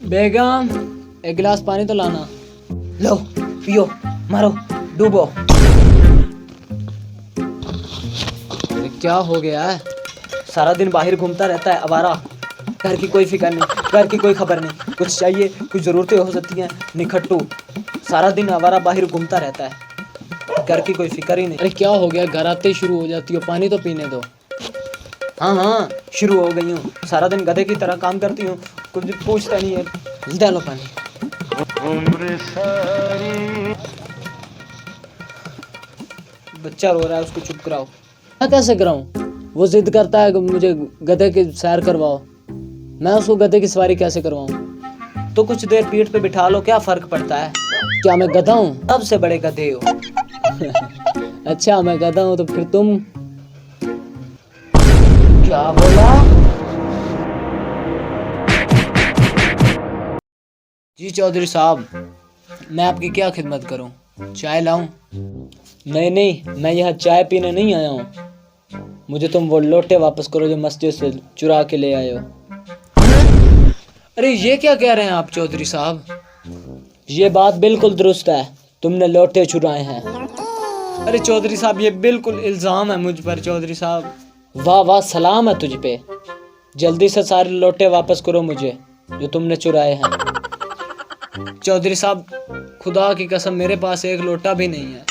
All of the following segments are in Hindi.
बेगम एक गिलास पानी तो लाना। लो पियो, मारो, डूबो। अरे क्या हो गया है? सारा दिन बाहर घूमता रहता है आवारा। घर की कोई फिक्र नहीं, घर की कोई खबर नहीं। कुछ चाहिए, कुछ ज़रूरतें हो सकती हैं, निखट्टू। सारा दिन आवारा बाहर घूमता रहता है, घर की कोई फिक्र ही नहीं। अरे क्या हो गया? घर आते ही शुरू हो जाती हो, पानी तो पीने दो। हाँ हाँ, शुरू हो गई हूँ। सारा दिन गधे की तरह काम करती हूँ, कुछ पूछता नहीं है। डालो पानी। बच्चा रो रहा है, उसको चुप कराओ। मैं कैसे कराऊं? वो जिद करता है कि मुझे गधे की सैर करवाओ। मैं उसको गधे की सवारी कैसे करवाऊं? तो कुछ देर पीठ पे बिठा लो, क्या फर्क पड़ता है? क्या मैं गधा हूँ? सबसे बड़े गधे हो। अच्छा मैं गधा हूँ तो फिर तुम? क्या बोला? जी चौधरी साहब, मैं आपकी क्या खिदमत करूं? चाय लाऊं? नहीं नहीं, मैं यहाँ चाय पीने नहीं आया हूँ। मुझे तुम वो लोटे वापस करो जो मस्जिद से चुरा के ले आए हो। अरे ये क्या कह रहे हैं आप चौधरी साहब? ये बात बिल्कुल दुरुस्त है, तुमने लोटे चुराए हैं। अरे चौधरी साहब, ये बिल्कुल इल्ज़ाम है मुझ पर चौधरी साहब। वाह वाह, सलाम है तुझ पे। जल्दी से सारे लोटे वापस करो मुझे जो तुमने चुराए हैं। चौधरी साहब, खुदा की कसम मेरे पास एक लोटा भी नहीं है।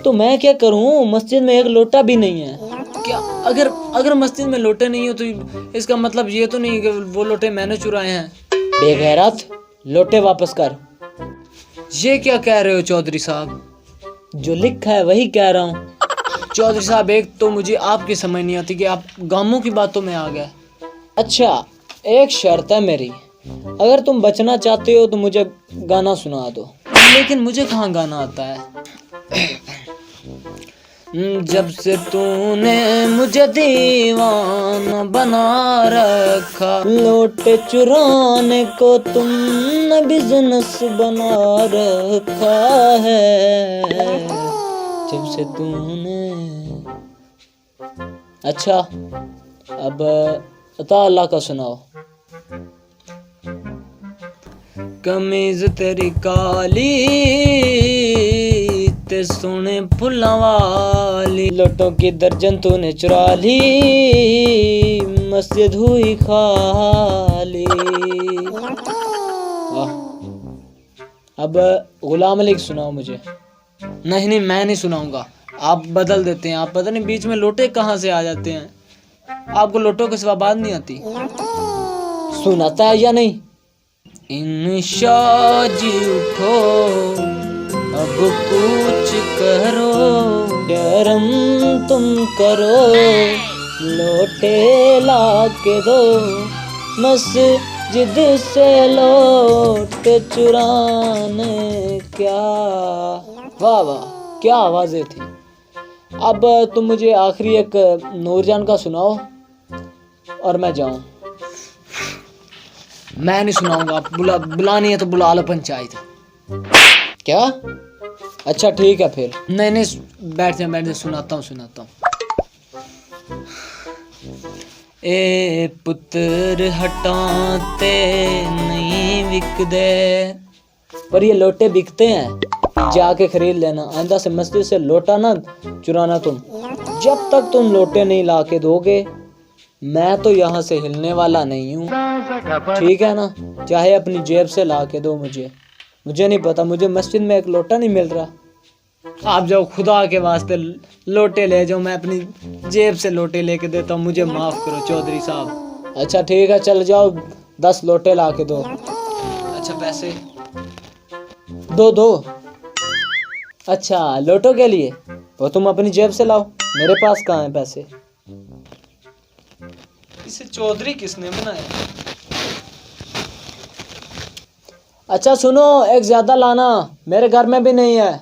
तो मैं क्या करूं? मस्जिद में एक लोटा भी नहीं है। क्या अगर मस्जिद में लोटे नहीं हो तो इसका मतलब ये तो नहीं कि वो लोटे मैंने चुराए हैं। बेगैरत, लोटे वापस कर। ये क्या कह रहे हो चौधरी साहब? जो लिखा है वही कह रहा हूँ। चौधरी साहब, एक तो मुझे आपकी समझ नहीं आती कि आप गामों की बातों में आ गए। अच्छा, एक शर्त है मेरी, अगर तुम बचना चाहते हो तो मुझे गाना सुना दो। लेकिन मुझे कहाँ गाना आता है? जब से तूने मुझे दीवाना बना रखा, लोटे चुराने को तुमने बिजनेस बना रखा है। जब से तूने। अच्छा, अब अता अल्लाह का सुनाओ। कमीज तेरी काली ते सोने फुल्लां वाली, लोटों की दर्जन तूने चुरा ली, मस्जिद हुई खाली। वाह। अब गुलाम अली सुनाओ मुझे। नहीं नहीं, मैं नहीं सुनाऊंगा। आप बदल देते हैं। आप पता नहीं बीच में लोटे कहाँ से आ जाते हैं। आपको लोटों के सिवा बात नहीं आती। सुनाता है या नहीं? इंशाजी उठो, अब कुछ करो, शर्म तुम करो, लोटे ला के दो, मस्जिद से लोटे चुराने क्या। वाह वाह, क्या आवाजें थी। अब तुम मुझे आखिरी एक नूरजान का सुनाओ और मैं जाऊं। मैं नहीं सुनाऊंगा। बुलानी है तो बुला लो पंचायत। क्या? अच्छा ठीक है फिर। नहीं नहीं, बैठ जा, सुनाता हूँ। ए पुत्र हटाते नहीं बिकदे। पर ये लोटे बिकते हैं, जाके खरीद लेना। आइंदा से मस्जिद से लोटा ना चुराना तुम। जब तक तुम लोटे नहीं ला के दोगे, मैं तो यहाँ से हिलने वाला नहीं हूँ। ठीक है ना? चाहे अपनी जेब से ला के दो मुझे नहीं पता, मुझे मस्जिद में एक लोटा नहीं मिल रहा। आप जाओ, खुदा के वास्ते लोटे ले जाओ। मैं अपनी जेब से लोटे लेके देता हूँ। मुझे माफ करो चौधरी साहब। अच्छा ठीक है, चल जाओ, 10 लोटे ला के दो। अच्छा पैसे? दो। अच्छा, लोटो के लिए वो तुम अपनी जेब से लाओ, मेरे पास कहाँ है पैसे। इसे चौधरी किसने बनाया? अच्छा सुनो, एक ज्यादा लाना, मेरे घर में भी नहीं है।